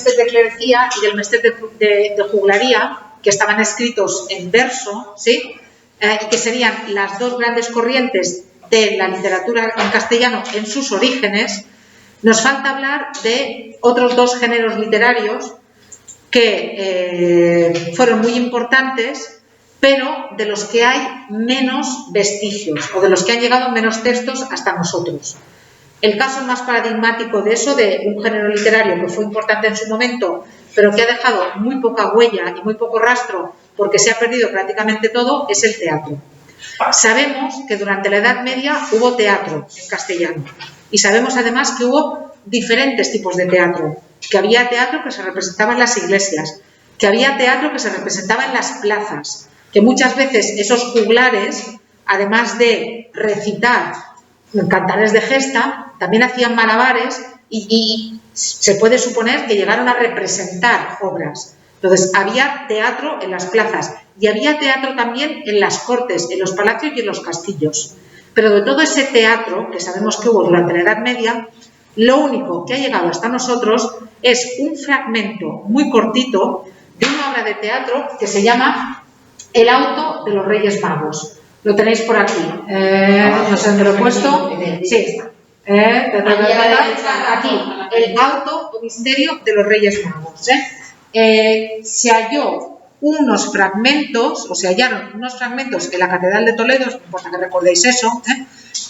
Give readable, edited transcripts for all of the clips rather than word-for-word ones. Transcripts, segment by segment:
Mester de Clerecía y del Mester de Juglaría, que estaban escritos en verso, ¿sí? Y que serían las dos grandes corrientes de la literatura en castellano en sus orígenes. Nos falta hablar de otros dos géneros literarios que fueron muy importantes, pero de los que hay menos vestigios o de los que han llegado menos textos hasta nosotros. El caso más paradigmático de eso, de un género literario que fue importante en su momento, pero que ha dejado muy poca huella y muy poco rastro porque se ha perdido prácticamente todo, es el teatro. Sabemos que durante la Edad Media hubo teatro en castellano y sabemos además que hubo diferentes tipos de teatro, que había teatro que se representaba en las iglesias, que había teatro que se representaba en las plazas, que muchas veces esos juglares, además de recitar cantares de gesta, también hacían malabares y se puede suponer que llegaron a representar obras. Entonces, había teatro en las plazas y había teatro también en las cortes, en los palacios y en los castillos. Pero de todo ese teatro que sabemos que hubo durante la Edad Media, lo único que ha llegado hasta nosotros es un fragmento muy cortito de una obra de teatro que se llama El auto de los Reyes Magos. Lo tenéis por aquí. No sé dónde lo he puesto. Sí. Aquí. El auto o misterio de los Reyes Magos. Se halló unos fragmentos, o se hallaron unos fragmentos en la Catedral de Toledo, no importa que recordéis eso,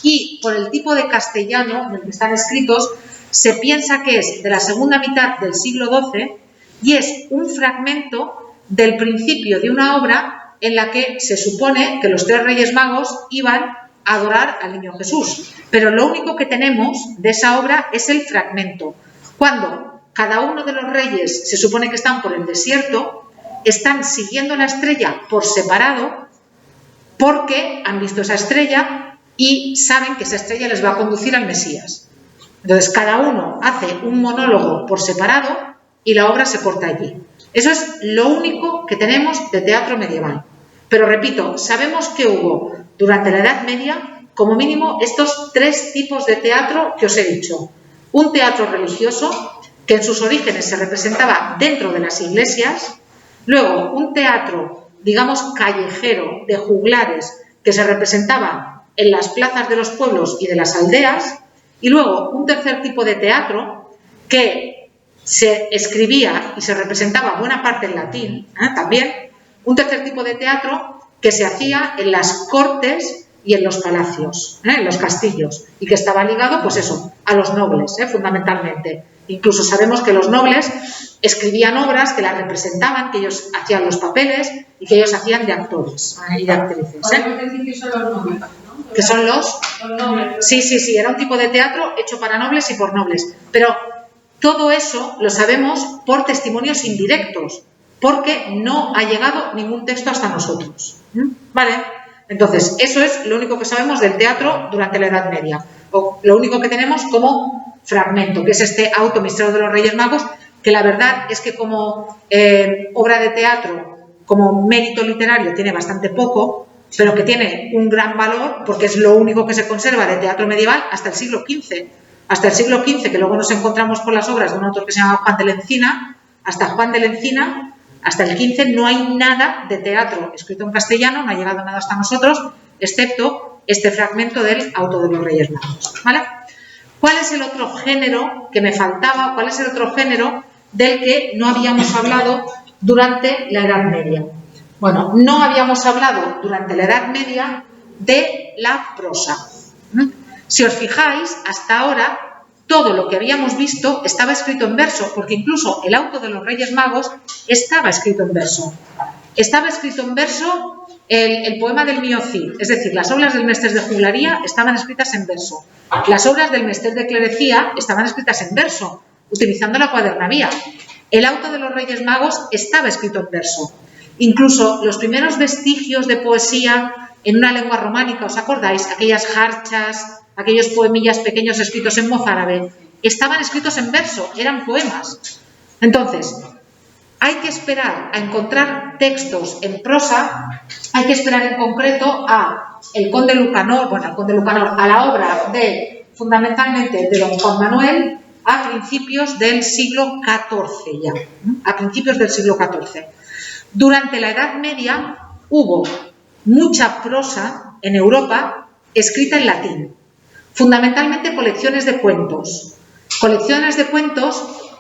y por el tipo de castellano en el que están escritos, se piensa que es de la segunda mitad del siglo XII y es un fragmento del principio de una obra en la que se supone que los tres Reyes Magos iban a adorar al Niño Jesús. Pero lo único que tenemos de esa obra es el fragmento. Cuando cada uno de los reyes se supone que están por el desierto, están siguiendo la estrella por separado porque han visto esa estrella y saben que esa estrella les va a conducir al Mesías. Entonces, cada uno hace un monólogo por separado y la obra se corta allí. Eso es lo único que tenemos de teatro medieval. Pero repito, sabemos que hubo durante la Edad Media como mínimo estos tres tipos de teatro que os he dicho. Un teatro religioso que en sus orígenes se representaba dentro de las iglesias, luego un teatro, digamos, callejero de juglares que se representaba en las plazas de los pueblos y de las aldeas, y luego un tercer tipo de teatro que se escribía y se representaba buena parte en latín, también, un tercer tipo de teatro que se hacía en las cortes y en los palacios, en los castillos, y que estaba ligado, pues eso, a los nobles, fundamentalmente. Incluso sabemos que los nobles escribían obras que las representaban, que ellos hacían los papeles y que ellos hacían de actores y de actrices. Podemos decir que son los nobles, ¿no? ¿Que son los nobles? Sí, era un tipo de teatro hecho para nobles y por nobles. Pero todo eso lo sabemos por testimonios indirectos, porque no ha llegado ningún texto hasta nosotros. ¿Vale? Entonces, eso es lo único que sabemos del teatro durante la Edad Media, o lo único que tenemos como fragmento, que es este auto misterio de los Reyes Magos, que la verdad es que como obra de teatro, como mérito literario, tiene bastante poco, pero que tiene un gran valor porque es lo único que se conserva de teatro medieval hasta el siglo XV. Hasta el siglo XV, que luego nos encontramos con las obras de un autor que se llama Juan de la Encina, hasta Juan de la Encina, hasta el XV no hay nada de teatro escrito en castellano, no ha llegado nada hasta nosotros, excepto este fragmento del auto de los Reyes Magos. ¿Vale? ¿Cuál es el otro género que me faltaba? ¿Cuál es el otro género del que no habíamos hablado durante la Edad Media? Bueno, no habíamos hablado durante la Edad Media de la prosa. Si os fijáis, hasta ahora todo lo que habíamos visto estaba escrito en verso, porque incluso el auto de los Reyes Magos estaba escrito en verso. Estaba escrito en verso el poema del Mío Cid, es decir, las obras del Mester de Juglaría estaban escritas en verso. Las obras del Mester de Clerecía estaban escritas en verso, utilizando la cuadernavía. El auto de los Reyes Magos estaba escrito en verso. Incluso los primeros vestigios de poesía en una lengua románica, ¿os acordáis? Aquellas jarchas, aquellos poemillas pequeños escritos en mozárabe, estaban escritos en verso, eran poemas. Entonces, hay que esperar a encontrar textos en prosa, hay que esperar en concreto a el Conde Lucanor, a la obra fundamentalmente de don Juan Manuel, a principios del siglo XIV ya, a principios del siglo XIV. Durante la Edad Media hubo mucha prosa en Europa escrita en latín, fundamentalmente colecciones de cuentos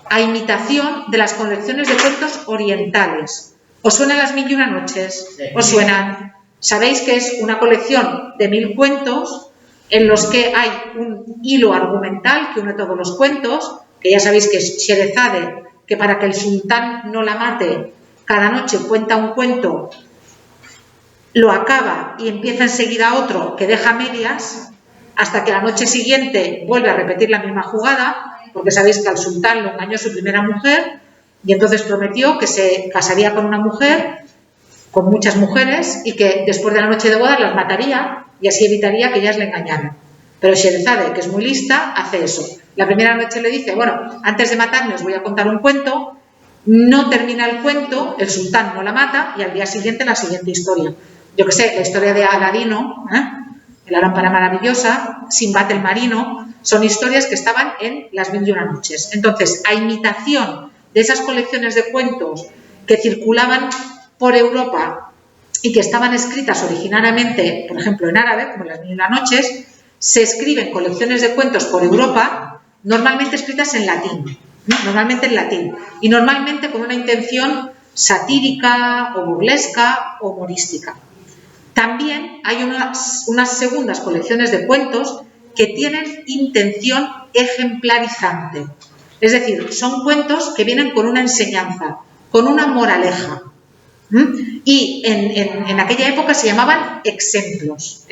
a imitación de las colecciones de cuentos orientales. ¿Os suenan las 1001 noches? ¿Os suenan? Sabéis que es una colección de 1000 cuentos en los que hay un hilo argumental que une todos los cuentos, que ya sabéis que es Sherezade, que para que el sultán no la mate, cada noche cuenta un cuento, lo acaba y empieza enseguida otro que deja medias, hasta que la noche siguiente vuelve a repetir la misma jugada, porque sabéis que al sultán lo engañó su primera mujer y entonces prometió que se casaría con una mujer, con muchas mujeres, y que después de la noche de bodas las mataría y así evitaría que ellas le engañaran. Pero Sherezade, que es muy lista, hace eso. La primera noche le dice, bueno, antes de matarme os voy a contar un cuento, no termina el cuento, el sultán no la mata y al día siguiente la siguiente historia. Yo que sé, la historia de Aladino, la lámpara maravillosa, Sinbad el marino, son historias que estaban en las 1001 noches. Entonces, a imitación de esas colecciones de cuentos que circulaban por Europa y que estaban escritas originariamente, por ejemplo, en árabe, como en las 1001 noches, se escriben colecciones de cuentos por Europa, normalmente escritas en latín, normalmente en latín, y normalmente con una intención satírica o burlesca o humorística. También hay unas segundas colecciones de cuentos que tienen intención ejemplarizante. Es decir, son cuentos que vienen con una enseñanza, con una moraleja. Y en aquella época se llamaban exemplos.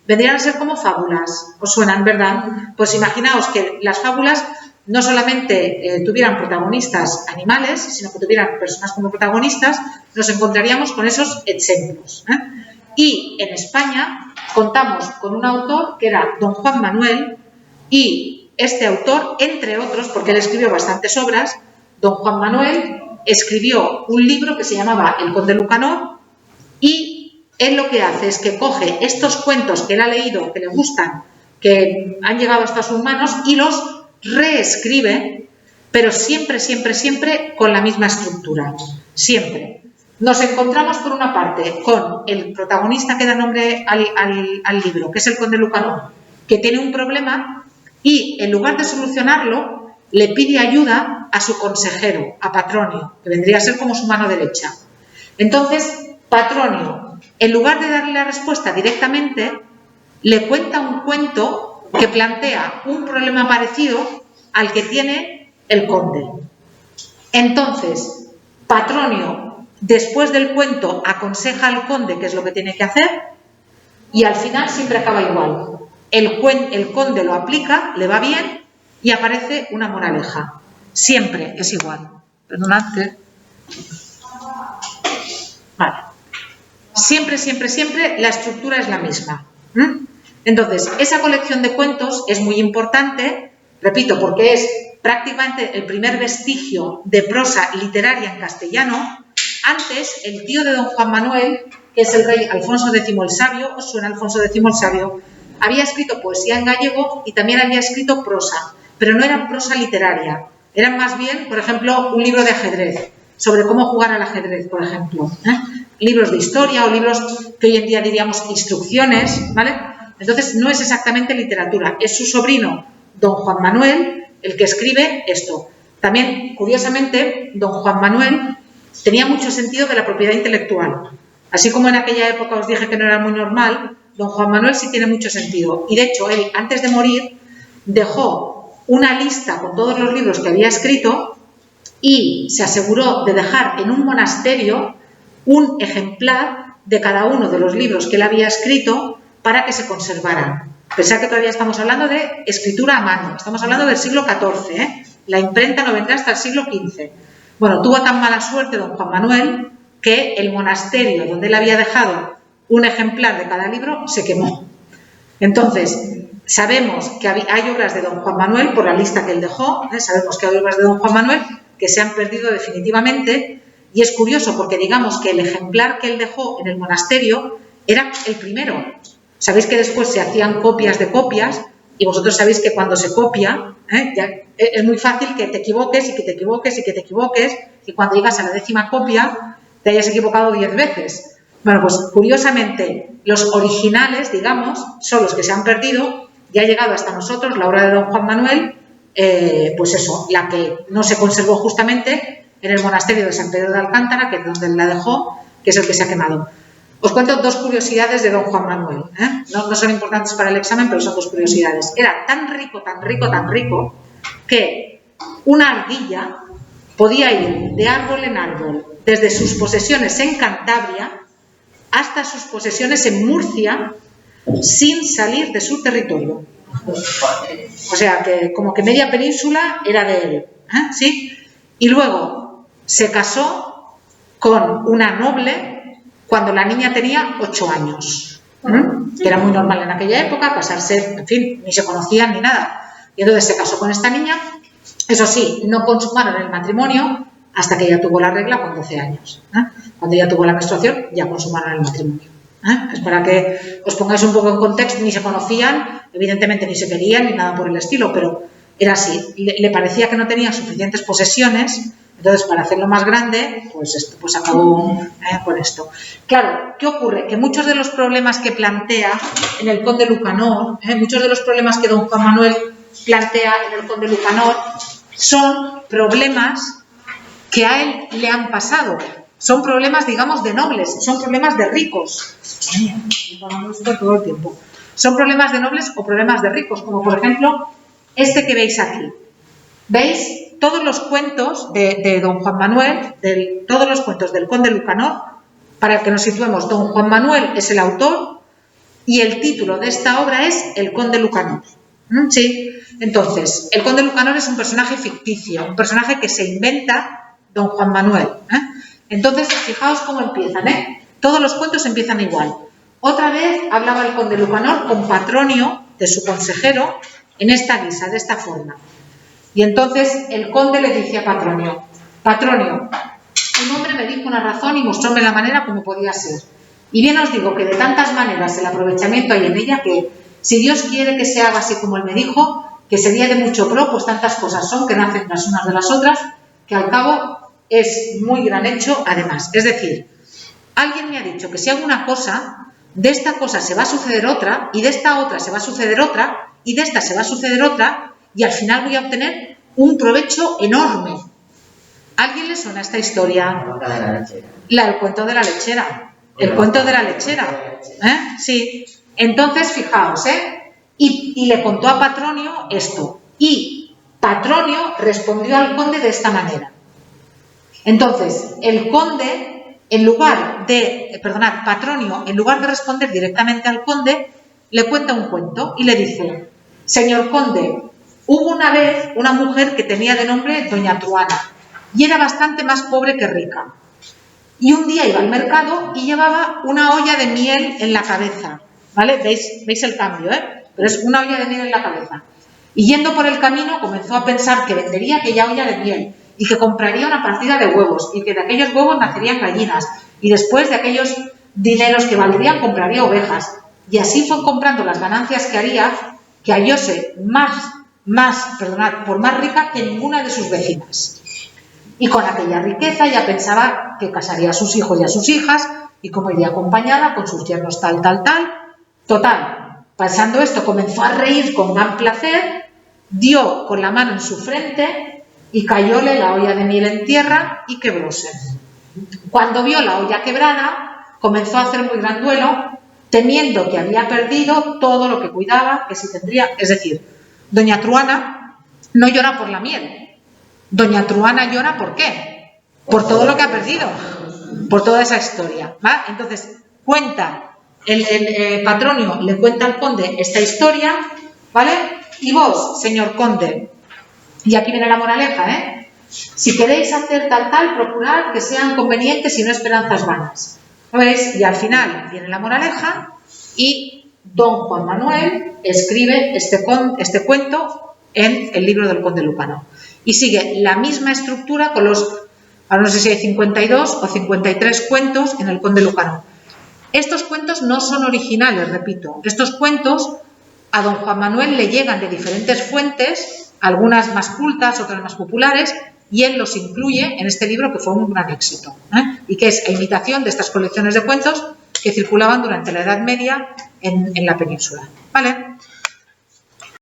Vendrían a ser como fábulas. ¿Os suenan, verdad? Pues imaginaos que las fábulas no solamente tuvieran protagonistas animales, sino que tuvieran personas como protagonistas, nos encontraríamos con esos exemplos. Y en España contamos con un autor que era don Juan Manuel, y este autor, entre otros, porque él escribió bastantes obras, don Juan Manuel escribió un libro que se llamaba El Conde Lucanor, y él lo que hace es que coge estos cuentos que él ha leído, que le gustan, que han llegado hasta sus manos, y los reescribe, pero siempre con la misma estructura. Siempre. Nos encontramos, por una parte, con el protagonista que da nombre al libro, que es el Conde Lucanor, que tiene un problema y, en lugar de solucionarlo, le pide ayuda a su consejero, a Patronio, que vendría a ser como su mano derecha. Entonces, Patronio, en lugar de darle la respuesta directamente, le cuenta un cuento que plantea un problema parecido al que tiene el conde. Entonces, Patronio, después del cuento, aconseja al conde qué es lo que tiene que hacer y al final siempre acaba igual. El conde lo aplica, le va bien y aparece una moraleja. Siempre es igual. Perdonad que... Vale. Siempre la estructura es la misma. Entonces, esa colección de cuentos es muy importante, repito, porque es prácticamente el primer vestigio de prosa literaria en castellano. Antes, el tío de don Juan Manuel, que es el rey Alfonso X el Sabio, ¿os suena Alfonso X el Sabio? Había escrito poesía en gallego y también había escrito prosa, pero no eran prosa literaria, eran más bien, por ejemplo, un libro de ajedrez, sobre cómo jugar al ajedrez, por ejemplo. Libros de historia o libros que hoy en día diríamos instrucciones, ¿vale? Entonces, no es exactamente literatura, es su sobrino, don Juan Manuel, el que escribe esto. También, curiosamente, don Juan Manuel tenía mucho sentido de la propiedad intelectual. Así como en aquella época os dije que no era muy normal, don Juan Manuel sí tiene mucho sentido. Y de hecho, él, antes de morir, dejó una lista con todos los libros que había escrito y se aseguró de dejar en un monasterio un ejemplar de cada uno de los libros que él había escrito para que se conservaran. Pensad que todavía estamos hablando de escritura a mano, estamos hablando del siglo XIV, ¿eh? La imprenta no vendrá hasta el siglo XV. Bueno, tuvo tan mala suerte don Juan Manuel que el monasterio donde él había dejado un ejemplar de cada libro se quemó. Entonces, sabemos que hay obras de don Juan Manuel por la lista que él dejó, sabemos que hay obras de don Juan Manuel que se han perdido definitivamente, y es curioso porque digamos que el ejemplar que él dejó en el monasterio era el primero. Sabéis que después se hacían copias de copias, y vosotros sabéis que cuando se copia, ya es muy fácil que te equivoques y que te equivoques y que te equivoques y cuando llegas a la 10ª copia te hayas equivocado 10 veces. Bueno, pues curiosamente los originales, digamos, son los que se han perdido y ha llegado hasta nosotros la obra de don Juan Manuel, pues eso, la que no se conservó justamente en el monasterio de San Pedro de Alcántara, que es donde la dejó, que es el que se ha quemado. Os cuento 2 curiosidades de don Juan Manuel, ¿eh? No son importantes para el examen, pero son 2 curiosidades. Era tan rico, tan rico, tan rico, que una ardilla podía ir de árbol en árbol, desde sus posesiones en Cantabria hasta sus posesiones en Murcia, sin salir de su territorio. O sea, que como que media península era de él, ¿eh? ¿Sí? Y luego se casó con una noble cuando la niña tenía 8 años, que era muy normal en aquella época, casarse, en fin, ni se conocían ni nada. Y entonces se casó con esta niña. Eso sí, no consumaron el matrimonio hasta que ella tuvo la regla con 12 años. Cuando ella tuvo la menstruación, ya consumaron el matrimonio. Es para que os pongáis un poco en contexto, ni se conocían, evidentemente ni se querían, ni nada por el estilo, pero era así. Le parecía que no tenía suficientes posesiones, entonces para hacerlo más grande, pues acabó con esto. Claro, ¿qué ocurre? Que muchos de los problemas que plantea en el Conde Lucanor, muchos de los problemas que don Juan Manuel plantea en el Conde Lucanor, son problemas que a él le han pasado. Son problemas, digamos, de nobles, son problemas de ricos. Todo el tiempo. Son problemas de nobles o problemas de ricos, como por ejemplo este que veis aquí. ¿Veis? Todos los cuentos de don Juan Manuel, todos los cuentos del Conde Lucanor, para que nos situemos, don Juan Manuel es el autor y el título de esta obra es El Conde Lucanor. ¿Sí? Entonces, el Conde Lucanor es un personaje ficticio, un personaje que se inventa don Juan Manuel. Entonces, fijaos cómo empiezan, Todos los cuentos empiezan igual. Otra vez hablaba el Conde Lucanor con Patronio, de su consejero, en esta guisa, de esta forma. Y entonces el conde le dice a Patronio: Patronio, un hombre me dijo una razón y mostróme la manera como podía ser. Y bien os digo que de tantas maneras el aprovechamiento hay en ella que, si Dios quiere que se haga así como él me dijo, que sería de mucho pro, pues tantas cosas son que nacen las unas de las otras, que al cabo es muy gran hecho además. Es decir, alguien me ha dicho que si hago una cosa, de esta cosa se va a suceder otra, y de esta otra se va a suceder otra, y de esta se va a suceder otra, y al final voy a obtener un provecho enorme. ¿A alguien le suena esta historia? El cuento de la lechera. El cuento de la lechera. Sí. Entonces, fijaos, y le contó a Patronio esto. Y Patronio respondió al conde de esta manera. Entonces, el conde, Patronio, en lugar de responder directamente al conde, le cuenta un cuento y le dice: señor conde, hubo una vez una mujer que tenía de nombre doña Truana y era bastante más pobre que rica. Y un día iba al mercado y llevaba una olla de miel en la cabeza. ¿Vale? ¿Veis el cambio, Pero es una olla de miel en la cabeza. Y yendo por el camino comenzó a pensar que vendería aquella olla de miel y que compraría una partida de huevos y que de aquellos huevos nacerían gallinas y después de aquellos dineros que valdrían compraría ovejas. Y así fue comprando las ganancias que haría, que hallóse por más rica que ninguna de sus vecinas. Y con aquella riqueza ya pensaba que casaría a sus hijos y a sus hijas y como iría acompañada con sus yernos tal. Total, pasando esto comenzó a reír con gran placer, dio con la mano en su frente y cayóle la olla de miel en tierra y quebróse. Cuando vio la olla quebrada, comenzó a hacer muy gran duelo, temiendo que había perdido todo lo que cuidaba, que si tendría... Es decir, doña Truana no llora por la miel. Doña Truana llora ¿por qué? Por todo lo que ha perdido, por toda esa historia. ¿Va? Entonces, cuenta... El Patronio le cuenta al conde esta historia, ¿vale? Y vos, señor conde, y aquí viene la moraleja, si queréis hacer tal, procurad que sean convenientes y no esperanzas vanas. ¿Veis? Y al final viene la moraleja y don Juan Manuel escribe este cuento en el libro del Conde Lucanor. Y sigue la misma estructura con ahora no sé si hay 52 o 53 cuentos en el Conde Lucanor. Estos cuentos no son originales, repito. Estos cuentos a don Juan Manuel le llegan de diferentes fuentes algunas más cultas, otras más populares, y él los incluye en este libro que fue un gran éxito, y que es a imitación de estas colecciones de cuentos que circulaban durante la Edad Media en la península. ¿Vale?